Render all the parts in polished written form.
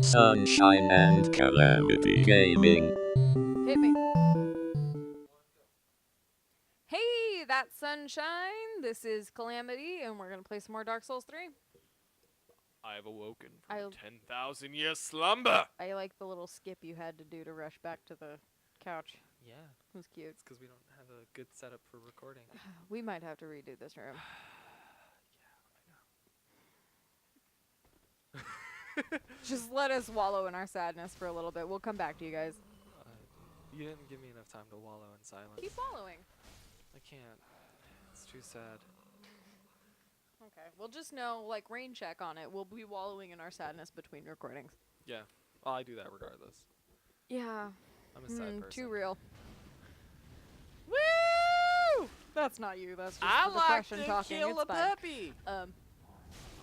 Sunshine and Calamity Gaming. Hit me. Hey, that's Sunshine. This is Calamity, and we're going to play some more Dark Souls 3. I have awoken I- from a 10,000-year slumber. I like the little skip you had to do to rush back to the couch. Yeah, It was cute. it's because we don't have a good setup for recording. We might have to redo this room. Just let us wallow in our sadness for a little bit. We'll come back to you guys. You didn't give me enough time to wallow in silence. Keep wallowing. I can't. It's too sad. Okay. We'll just know, like, rain check on it. We'll be wallowing in our sadness between recordings. Yeah, well, I do that regardless. Yeah. I'm a sad person. Too real. Woo! That's not you. That's just the depression talking. It's fine. puppy.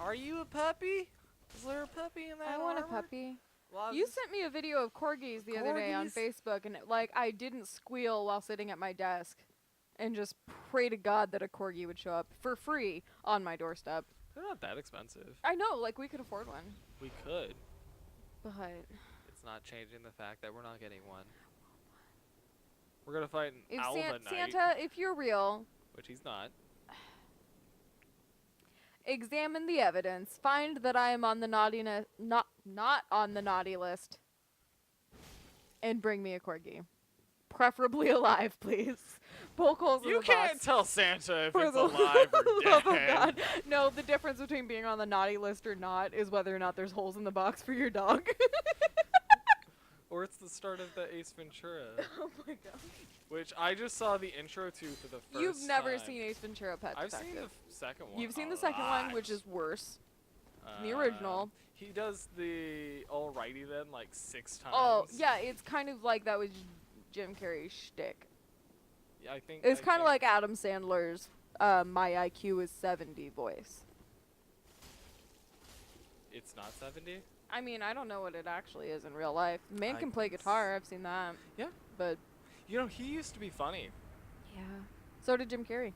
Are you a puppy? Is there a puppy in that I want a armor? puppy. Well, You sent me a video of corgis the other day on Corgis? Facebook, and I didn't squeal while sitting at my desk, and just pray to God that a corgi would show up for free on my doorstep. They're not that expensive. I know, like, we could afford one, We could. but It's not changing the fact that we're not getting one. We're gonna fight an if owl Santa, tonight, if you're real, which he's not. examine the evidence, find that I am on the not on the naughty list, and bring me a corgi, preferably alive, please. Poke holes in You the can't box. tell Santa if For it's the alive or love of dead. God. No, the difference between being on the naughty list or not is whether or not there's holes in the box for your dog. Or it's the start of the Ace Ventura, Oh my God. which I just saw the intro to for the first time. You've never seen Ace Ventura Pet I've Detective. seen the second one. You've seen a the second one, lot. which is worse. The original. He does the alrighty then like 6 times. Oh, yeah, it's kind of like that was Jim Carrey's shtick. Yeah, I think It's kind of like Adam Sandler's My IQ is 70 voice. It's not 70. I mean, I don't know what it actually is in real life. Man I can play guess. guitar, I've seen that. Yeah. But, You know, he used to be funny. yeah. So did Jim Carrey.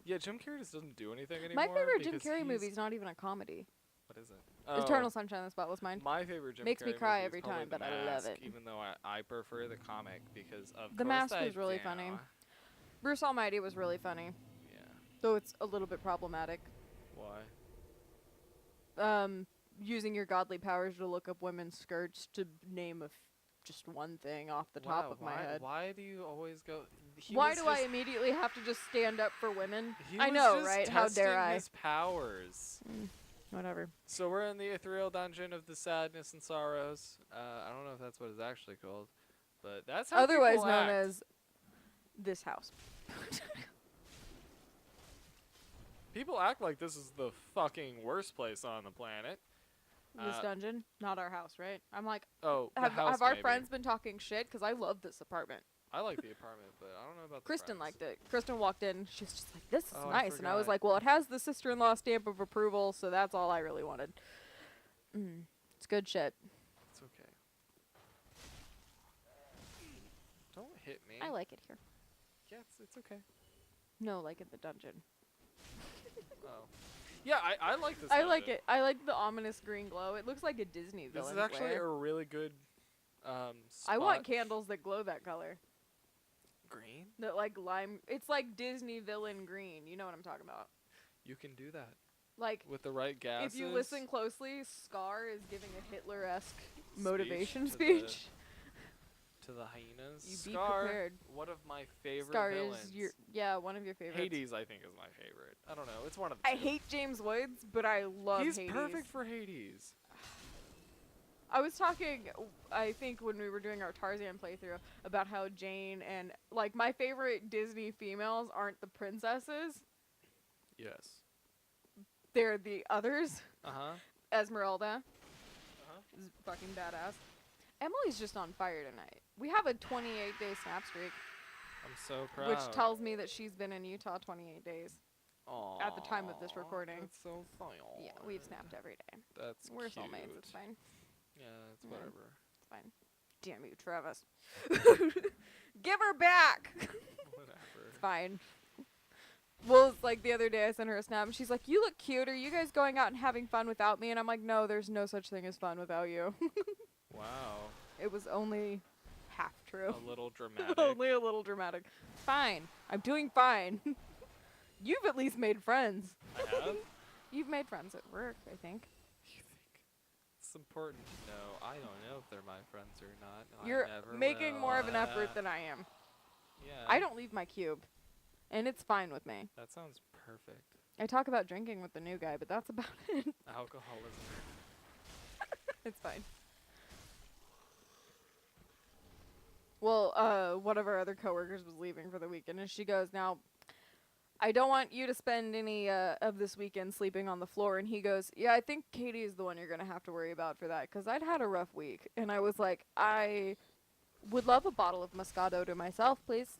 Yeah, Jim Carrey just doesn't do anything anymore. My favorite Jim because Carrey he's- movie is not even a comedy. What is it? Eternal Sunshine of the Spotless Mind. My favorite Jim Makes me Carrey cry movie is every probably time, The but I love Mask, it. Even though I prefer the comic because of The course Mask I was really do. funny. Bruce Almighty was really funny, Yeah. though it's a little bit problematic. Why? Using your godly powers to look up women's skirts to name just one thing off the top of my head. Why do you always go? Why do I immediately have to just stand up for women? He I was know, just right? How dare testing I? his powers. Whatever. So we're in the ethereal dungeon of the sadness and sorrows. I don't know if that's what it's actually called, but that's how Otherwise people known act. as this house. People act like this is the fucking worst place on the planet. This dungeon, not our house, right? I'm like, Oh, the have house our maybe. friends been talking shit? Because I love this apartment. I like the apartment, but I don't know about the Kristen friends. liked it. Kristen walked in. She's just like, "This is Oh, I nice," and I was forgot. like, "Well, it has the sister-in-law stamp of approval, so that's all I really wanted." It's good shit. It's okay. Don't hit me. I like it here. Yeah, it's okay. No, like in the dungeon. Oh. Yeah, I like this. I like dungeon. it. I like the ominous green glow. It looks like a Disney This villain. is actually a really good. I want spot. candles that glow that color. Green. That like lime. It's like Disney villain green. You know what I'm talking about? You can do that Like with the right gases. if you listen closely, Scar is giving a Hitler-esque Speech motivation to the- speech. to the hyenas. You be Scar, prepared. one of my favorite Scar villains. is one of your favorites. Hades, I think, is my favorite. I don't know. It's one of the I two. hate James Woods, but I love He's Hades. perfect for Hades. I was talking, I think, when we were doing our Tarzan playthrough, about how Jane and, like, my favorite Disney females aren't the princesses. Yes. They're the others. Uh-huh. Esmeralda Uh-huh. is fucking badass. Emily's just on fire tonight. We have a 28-day snap streak, I'm so proud. which tells me that she's been in Utah 28 days. Aww, at the time of this recording. That's so funny. Yeah, we've snapped every day. That's We're cute. soulmates, it's fine. Yeah, it's Yeah. whatever. It's fine. Damn you, Travis. Give her back! Whatever. It's fine. Well, it's like the other day I sent her a snap and she's like, "You look cute. Are you guys going out and having fun without me?" And I'm like, "No, there's no such thing as fun without you." Wow. It was only half true. A little dramatic. Only a little dramatic. Fine. I'm doing fine. You've at least made friends. I have? You've made friends at work, I think. You think? It's important to know. I don't know if they're my friends or not. No, You're I never making will. more of an effort than I am. Yeah. I don't leave my cube. And it's fine with me. That sounds perfect. I talk about drinking with the new guy, but that's about it. Alcoholism. It's fine. Well, one of our other coworkers was leaving for the weekend, and she goes, "Now, I don't want you to spend any of this weekend sleeping on the floor." And he goes, "Yeah, I think Katie is the one you're going to have to worry about for that, 'cause I'd had a rough week." And I was like, "I would love a bottle of Moscato to myself, please."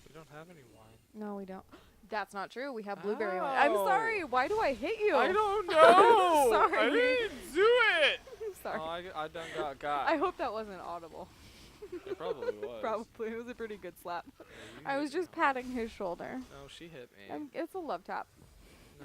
We don't have any wine. No, we don't. That's not true. We have blueberry wine. I'm Ow. sorry. Why do I hit you? I don't know. Sorry. I didn't do it. I'm sorry. Oh, I done got. I hope that wasn't audible. It probably was. Probably. It was a pretty good slap. Yeah, you I hit was me. just patting his shoulder. No, she hit me. It's a love tap.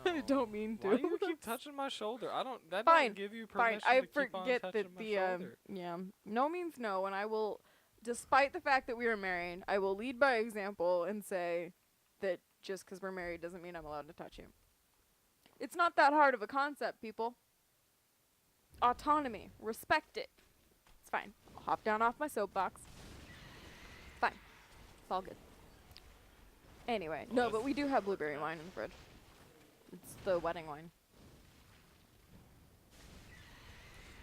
No. I don't mean to. Why do you keep touching my shoulder? I don't. That Fine, doesn't give you Fine. permission I to keep on forget touching that my the shoulder. yeah, no means no, and I will, despite the fact that we are married, I will lead by example and say that just 'cause we're married doesn't mean I'm allowed to touch you. It's not that hard of a concept, people. Autonomy, respect it. It's fine. I'll hop down off my soapbox. Fine. It's all good. Anyway, no, Well, but we do have blueberry wine in the fridge. It's the wedding wine.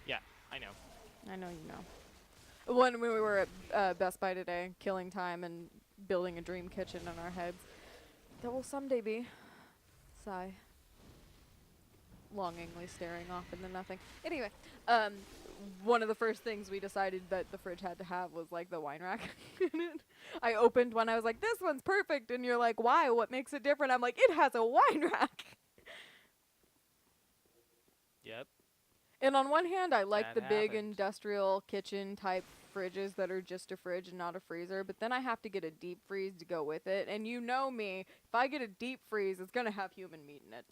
Yeah, I know. I know you know. When we were at Best Buy today, killing time and building a dream kitchen in our heads, that will someday be. Sigh. Longingly staring off into nothing. Anyway, one of the first things we decided that the fridge had to have was like the wine rack in it. I opened one, I was like, "This one's perfect," and you're like, "Why? What makes it different?" I'm like, "It has a wine rack." Yep. And on one hand, I like That the big happened. industrial kitchen type fridges that are just a fridge and not a freezer, but then I have to get a deep freeze to go with it. And you know me, if I get a deep freeze, it's going to have human meat in it.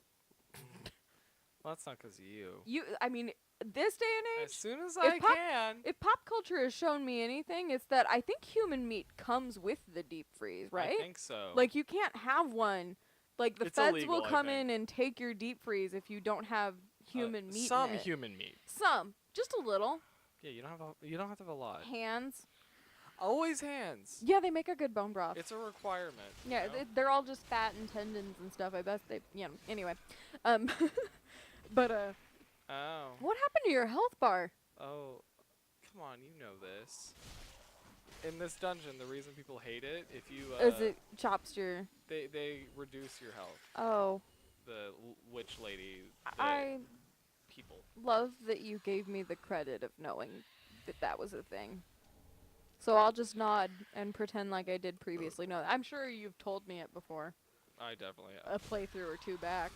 Well, that's not 'cause of you. I mean, this day and As age, soon as I can. if pop culture has shown me anything, it's that I think human meat comes with the deep freeze, right? I think so. Like, you can't have one. Like, the It's feds illegal, will I come think. in and take your deep freeze if you don't have human meat Some in it. human meat. Some. Just a little. Yeah, you don't have to have a lot. Hands. Always hands. Yeah, they make a good bone broth. It's a requirement. you Yeah, know? they're all just fat and tendons and stuff. I bet they, anyway. But, Oh. what happened to your health bar? Oh. Come on, you know this. In this dungeon, the reason people hate it, if you Is it chops your, they reduce your health. oh, The witch lady. I People. love that you gave me the credit of knowing that that was a thing. So I'll just nod and pretend like I did previously know. I'm sure you've told me it before. I definitely A playthrough or two back.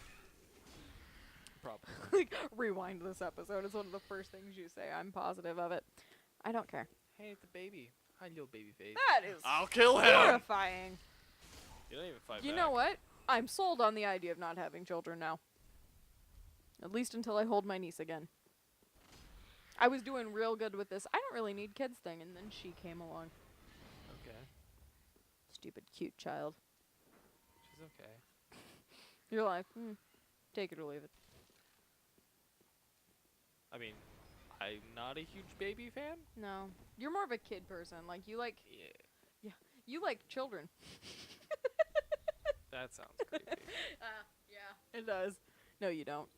probably. Like, rewind this episode. It's one of the first things you say. I'm positive of it. I don't care. Hey, it's a baby. Hi, little baby face. That is I'll kill him. horrifying. You don't even fight You back. know what? I'm sold on the idea of not having children now. At least until I hold my niece again. I was doing real good with this I don't really need kids thing, and then she came along. Okay. Stupid cute child. She's okay. You're like, take it or leave it. I mean, I'm not a huge baby fan. No. You're more of a kid person. Like, you like children. That sounds creepy. Yeah. It does. No, you don't.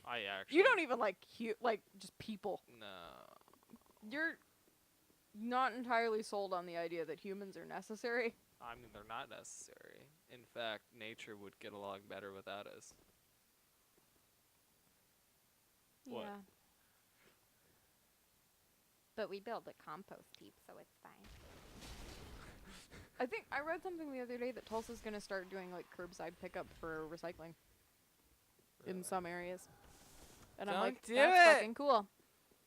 I actually. You don't even like cute, like, just people. No. You're not entirely sold on the idea that humans are necessary. I mean, they're not necessary. In fact, nature would get along better without us. What? Yeah. But we build a compost heap, so it's fine. I think I read something the other day that Tulsa's gonna start doing like curbside pickup for recycling in Really? some areas. And I'm Don't like, do that's it. fucking cool.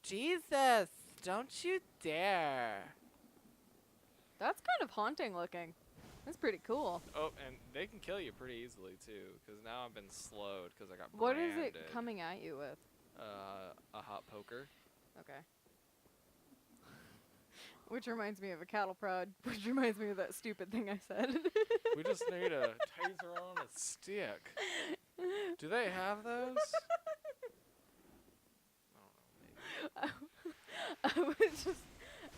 Jesus, don't you dare. That's kind of haunting looking. That's pretty cool. Oh, and they can kill you pretty easily too, because now I've been slowed because I got What is branded. it coming at you with? A hot poker. Okay. Which reminds me of a cattle prod, which reminds me of that stupid thing I said. We just need a taser on a stick. Do they have those? I don't know. Maybe.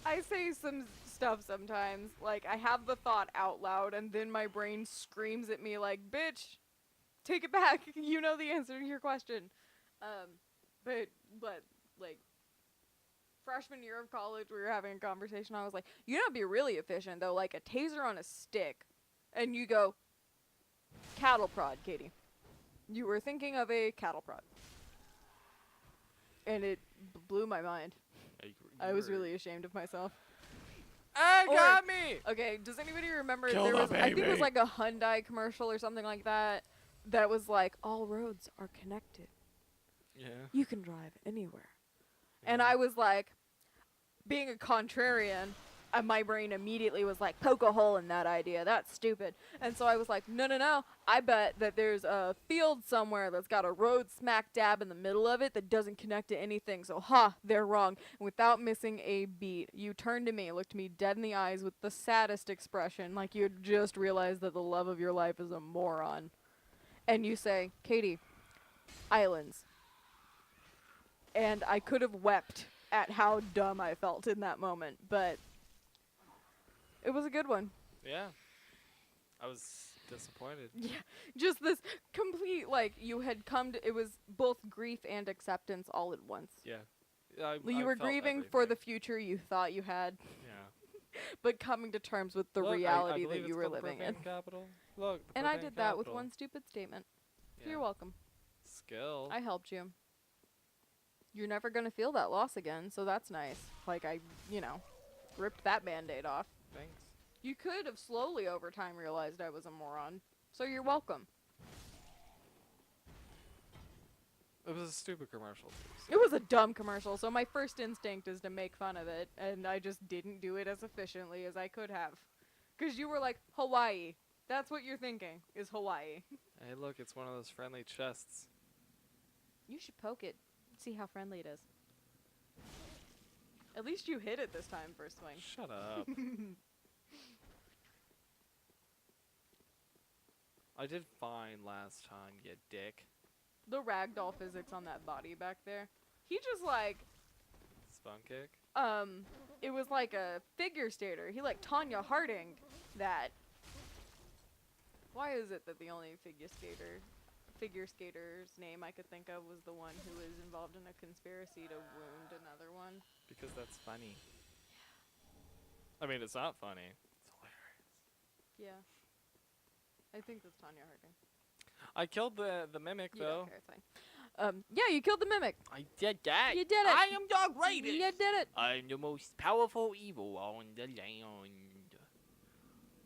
I say some stuff sometimes, like I have the thought out loud and then my brain screams at me like, bitch, take it back. You know the answer to your question. But like freshman year of college, we were having a conversation. I was like, you know, it'd be really efficient though, like a taser on a stick. And you go, cattle prod, Katie. You were thinking of a cattle prod. And it blew my mind. I was really ashamed of myself. Got me! Okay, does anybody remember Kill there the was I think it was baby. like a Hyundai commercial or something like that that was like all roads are connected. Yeah. You can drive anywhere. And Yeah. I was like, being a contrarian, my brain immediately was like, poke a hole in that idea. That's stupid. And so I was like, no. I bet that there's a field somewhere that's got a road smack dab in the middle of it that doesn't connect to anything. So, they're wrong. And without missing a beat, you turned to me, looked me dead in the eyes with the saddest expression, like you had just realized that the love of your life is a moron. And you say, Katie, islands. And I could have wept at how dumb I felt in that moment, but it was a good one. Yeah. I was disappointed. Yeah, just this complete, like, you had come to, it was both grief and acceptance all at once. Yeah. You were grieving for the future you thought you had, Yeah. but coming to terms with the Look, I reality believe that it's you were called the living in. propane capital. Look, the And I propane did that with capital. one stupid statement. Yeah. You're welcome. Skill. I helped you. You're never gonna feel that loss again, so that's nice. Like, I, ripped that Band-Aid off. Thanks. You could have slowly over time realized I was a moron, so you're welcome. It was a stupid commercial too. It was a dumb commercial, so my first instinct is to make fun of it, and I just didn't do it as efficiently as I could have. 'Cause you were like, Hawaii. That's what you're thinking, is Hawaii. Hey, look, it's one of those friendly chests. You should poke it, see how friendly it is. At least you hit it this time, first swing. Shut up. I did fine last time, you dick. The ragdoll physics on that body back there. He just like, Spun kick? it was like a figure skater. He like Tanya Harding that. Why is it that the only figure skater's name I could think of was the one who was involved in a conspiracy to wound another one? Because that's funny. I mean, it's not funny. It's hilarious. Yeah. I think that's Tanya Harding. I killed the mimic, You though. don't care, it's fine. Yeah, you killed the mimic. I did that. You did it. I am the greatest. You did it. I'm the most powerful evil on the land.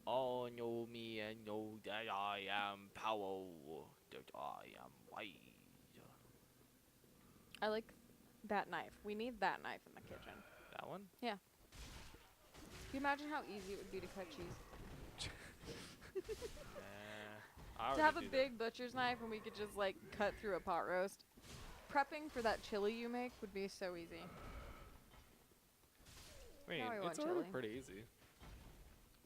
All know me and know that I am powerful, that I am wise. I like that knife. We need that knife in the kitchen. That one? Can you imagine how easy it would be to cut cheese? I To have a already do big butcher's knife and we could just like cut through a pot roast. Prepping for that chili you make would be so easy. that. I mean, now I want it's already chili. pretty easy.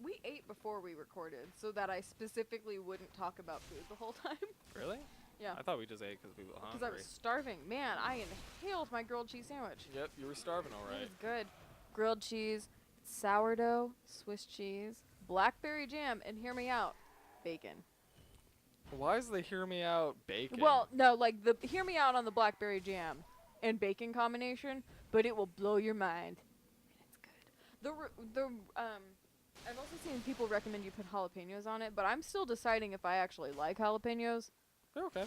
We ate before we recorded so that I specifically wouldn't talk about food the whole time. Really? Yeah. I thought we just ate because we were hungry. Because I was starving. Man, I inhaled my grilled cheese sandwich. Yep, you were starving, It alright. was good. Grilled cheese, sourdough, Swiss cheese, blackberry jam, and hear me out, bacon. Why is the hear me out bacon? Well, no, like the hear me out on the blackberry jam and bacon combination, but it will blow your mind. And it's good. I've also seen people recommend you put jalapenos on it, but I'm still deciding if I actually like jalapenos. they're okay.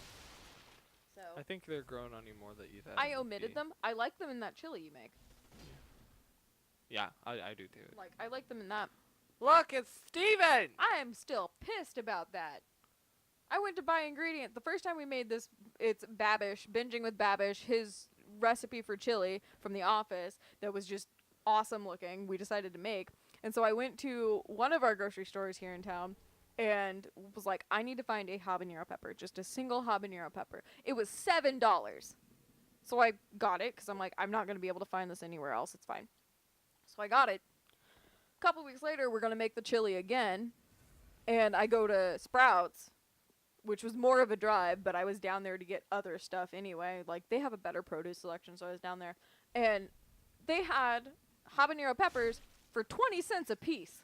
So I think they're growing on you more that you've had. I omitted them. I like them in that chili you make. Yeah, I do too. Like I like them in that. Look, it's Steven! I am still pissed about that. I went to buy ingredients. The first time we made this, it's Babish, binging with Babish, his recipe for chili from The Office that was just awesome looking. We decided to make. And so I went to one of our grocery stores here in town and was like, I need to find a habanero pepper, just a single habanero pepper. It was $7. So I got it because I'm like, I'm not going to be able to find this anywhere else. It's fine. So I got it. A couple weeks later, we're going to make the chili again. And I go to Sprouts, which was more of a drive, but I was down there to get other stuff anyway. Like, they have a better produce selection, so I was down there. And they had habanero peppers for 20 cents a piece.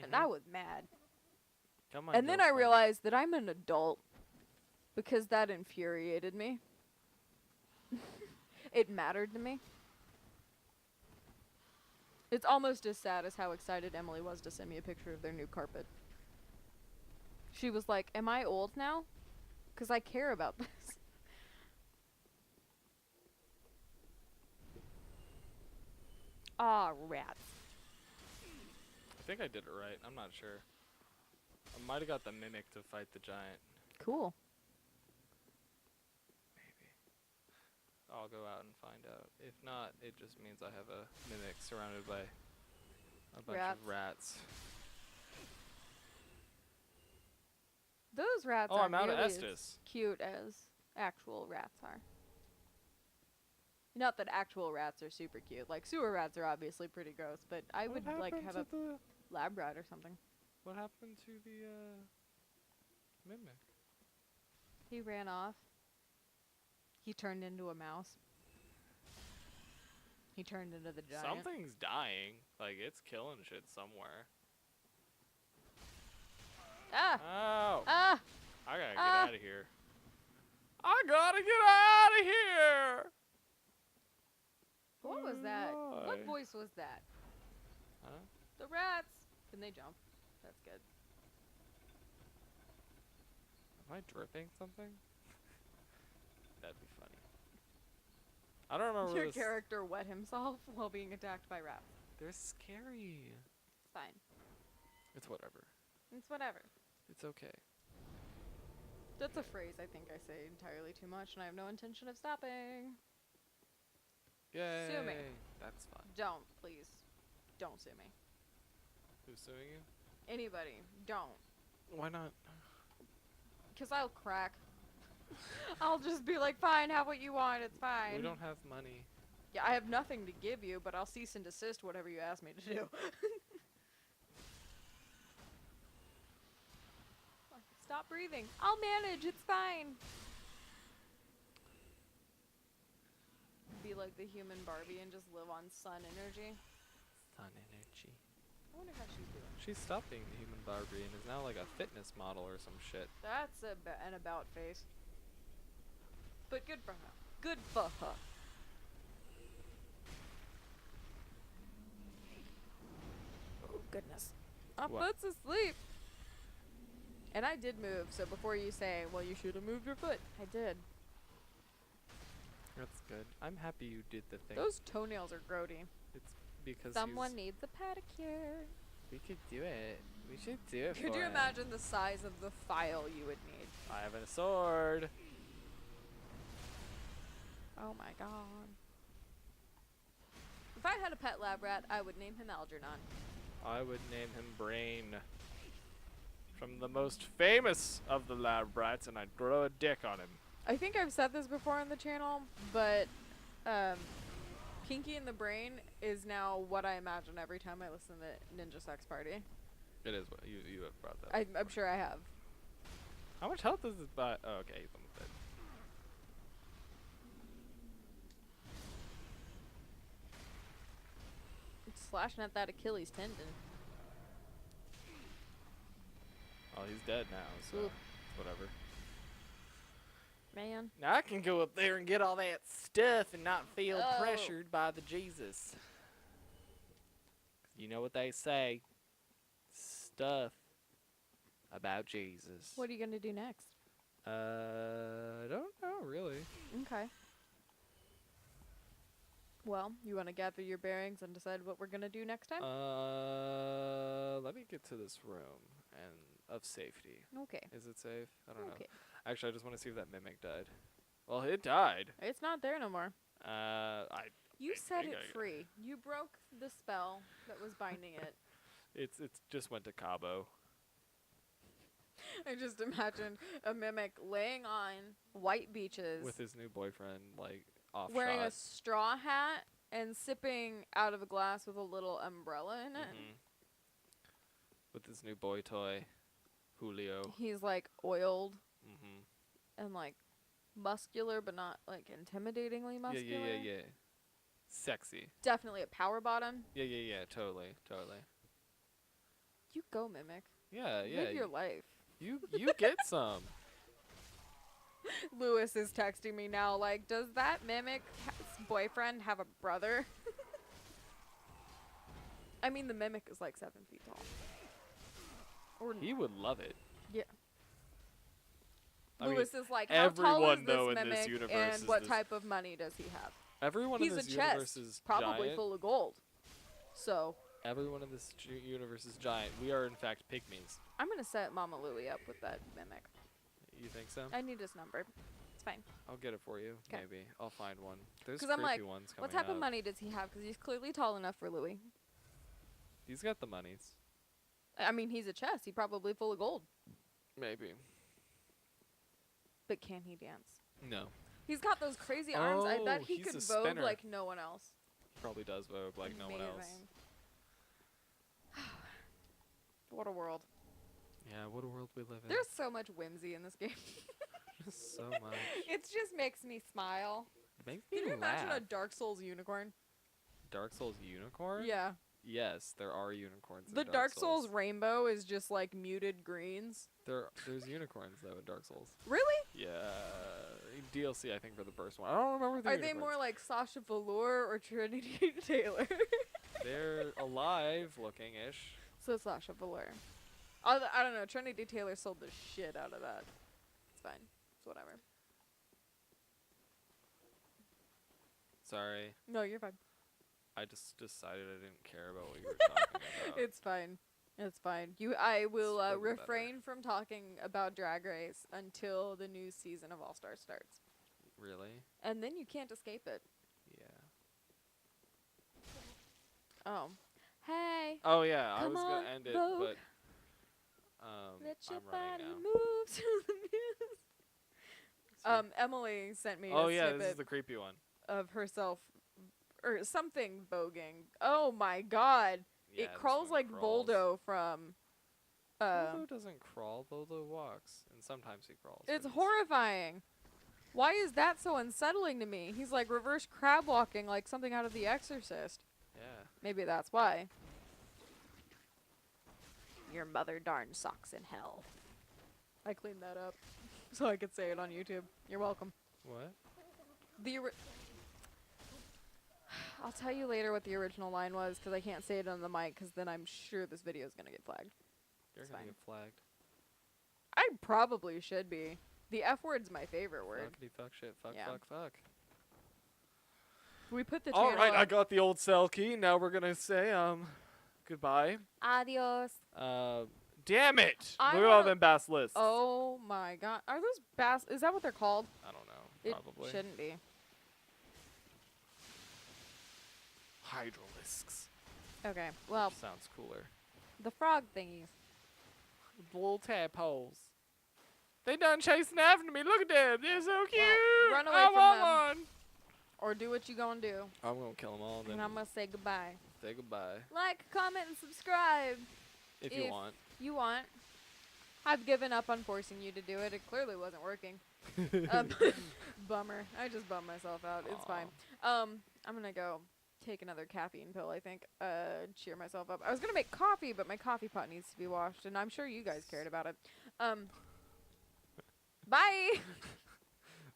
And I was mad. Come on, And then I girlfriend. realized that I'm an adult because that infuriated me. It mattered to me. It's almost as sad as how excited Emily was to send me a picture of their new carpet. She was like, am I old now? Because I care about this. Ah, rats. I think I did it right. I'm not sure. I might have got the mimic to fight the giant. Cool. Maybe. I'll go out and find out. If not, it just means I have a mimic surrounded by a bunch of rats. Those rats Oh, are I'm out of nearly as Estus. cute as actual rats are. Not that actual rats are super cute. Like, sewer rats are obviously pretty gross, but I would like have a lab rat or something. What happened to the mimic? He ran off. He turned into a mouse. He turned into the giant. Something's dying. Like, it's killing shit somewhere. Ah! Oh! Ah! I gotta get Ah! out of here. I gotta get out of here! What was that? What Why? voice was that? Huh? The rats! Can they jump? That's good. Am I dripping something? That'd be funny. I don't remember Your this. character wet himself while being attacked by rats. They're scary. It's fine. It's whatever. It's whatever. It's okay. That's a phrase I think I say entirely too much, and I have no intention of stopping. Yay! Sue me. That's fine. Don't, please. Don't sue me. Who's suing you? Anybody, don't. Why not? Because I'll crack. I'll just be like, fine, have what you want, it's fine. We don't have money. Yeah, I have nothing to give you, but I'll cease and desist whatever you ask me to do. Stop breathing. I'll manage, it's fine. Be like the human Barbie and just live on sun energy. Sun energy. I wonder how she's doing. She stopped being the human Barbie and is now like a fitness model or some shit. That's an about face. But good for her. Good for her. Oh, goodness. Our What? foot's asleep. And I did move, so before you say, well, you should have moved your foot, I did. That's good. I'm happy you did the thing. Those toenails are grody. It's because Someone needs a pedicure. we could do it. We should do it. Could for you him. imagine the size of the file you would need? I have a sword. Oh my god. If I had a pet lab rat, I would name him Algernon. I would name him Brain. From the most famous of the lab rats, and I'd grow a dick on him. I think I've said this before on the channel, but Pinky and the Brain is now what I imagine every time I listen to Ninja Sex Party. It is what you have brought that. I'm sure I have. How much health does this buy? Oh, okay, he's almost dead. It's slashing at that Achilles tendon. Oh, he's dead now, so Oof. whatever. Man. Now I can go up there and get all that stuff and not feel Oh. pressured by the Jesus. You know what they say. Stuff about Jesus. What are you going to do next? I don't know, really. Okay. Well, you want to gather your bearings and decide what we're going to do next time? Let me get to this room and of safety. Okay. Is it safe? I don't Okay. know. Actually, I just want to see if that mimic died. Well, it died. It's not there no more. You set it gotta go. free. You broke the spell that was binding it. It's just went to Cabo. I just imagined a mimic laying on white beaches With his new boyfriend, like, off wearing a shot. straw hat and sipping out of a glass with a little umbrella in it. Mhm. With his new boy toy, Julio. He's like oiled Mhm. and like muscular, but not like intimidatingly muscular. Yeah. Sexy. Definitely a power bottom. Yeah. Totally. You go, mimic. Yeah. Live your life. You get some. Lewis is texting me now. Like, does that mimic boyfriend have a brother? I mean, the mimic is like 7 feet tall. Or He would love it. yeah. I mean, Lewis is like, how tall everyone, is though, this in this mimic, universe and is what this- type of money does he have? Everyone He's in a this universe chest, is probably giant. full of gold. So Everyone in this universe is giant. We are, in fact, pygmies. I'm gonna set Mama Louie up with that mimic. You think so? I need his number. It's fine. I'll get it for you. 'Kay. Maybe. I'll find one. There's 'Cause creepy I'm like, ones coming What type up. of money does he have? Because he's clearly tall enough for Louie. He's got the monies. I mean, he's a chest. He's probably full of gold. Maybe. But can he dance? No. He's got those crazy arms. I bet Oh, he he's could a vogue spinner. like no one else. Probably does vogue like no one else. Amazing. What a world. Yeah, what a world we live in. There's so much whimsy in this game. so much. It just makes me smile. It makes me Can you imagine laugh. a Dark Souls unicorn? Dark Souls unicorn? Yeah. Yes, there are unicorns in The Dark Souls rainbow is just like muted greens. There's unicorns though in Dark Souls. Really? Yeah, DLC I think for the first one. I don't remember the Are they unicorns. more like Sasha Velour or Trinity Taylor? They're alive looking ish. So Sasha Velour. I don't know. Trinity Taylor sold the shit out of that. It's fine. It's whatever. Sorry, No, you're fine. I just decided I didn't care about what you were talking about. It's fine. It's fine. I will for the better. refrain from talking about Drag Race until the new season of All Stars starts. Really? And then you can't escape it. Yeah. Oh. Hey. Oh yeah, I Come was on, gonna end it, Vogue. but Let your I'm running body now. move to the music. Emily sent me Oh a yeah, this snippet is the creepy one. of herself or something voguing. Oh my god. Yeah, It this crawls one like crawls. Boldo from Boldo doesn't crawl, Boldo walks, and sometimes he crawls. It's but horrifying. Why is that so unsettling to me? He's like reverse crab walking like something out of The Exorcist. Yeah. Maybe that's why. Your mother darn socks in hell. I cleaned that up so I could say it on YouTube. You're welcome. What? I'll tell you later what the original line was because I can't say it on the mic because then I'm sure this video is going to get flagged. You're It's gonna fine. get flagged. I probably should be. The F word's my favorite word. Fuckity fuck shit. Fuck Yeah. fuck. We put the All channel right, I up. got the old cell key. Now we're gonna say goodbye. Adios. Damn it! I Look at all wanna- them bass lists. Oh my god. Are those bass? Is that what they're called? I don't know. It Probably. shouldn't be. Hydralisks. Okay. Well, Sounds cooler. the frog thingies. The little tadpoles. They done chasing after me. Look at them. They're so cute. run away I from want them. one. Or do what you gonna do. I'm gonna kill them all. Then And I'm gonna say goodbye. say goodbye Like, comment, and subscribe if you If- want. you want. I've given up on forcing you to do it. It clearly wasn't working. Bummer. I just bummed myself out. It's fine. I'm gonna go take another caffeine pill, I think. Cheer myself up. I was gonna make coffee, but my coffee pot needs to be washed, and I'm sure you guys cared about it. Bye!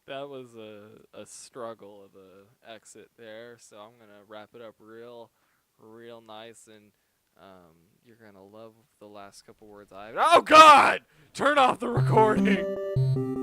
That was a struggle of a exit there, so I'm gonna wrap it up real nice, and you're gonna love the last couple words I. Oh God! Turn off the recording.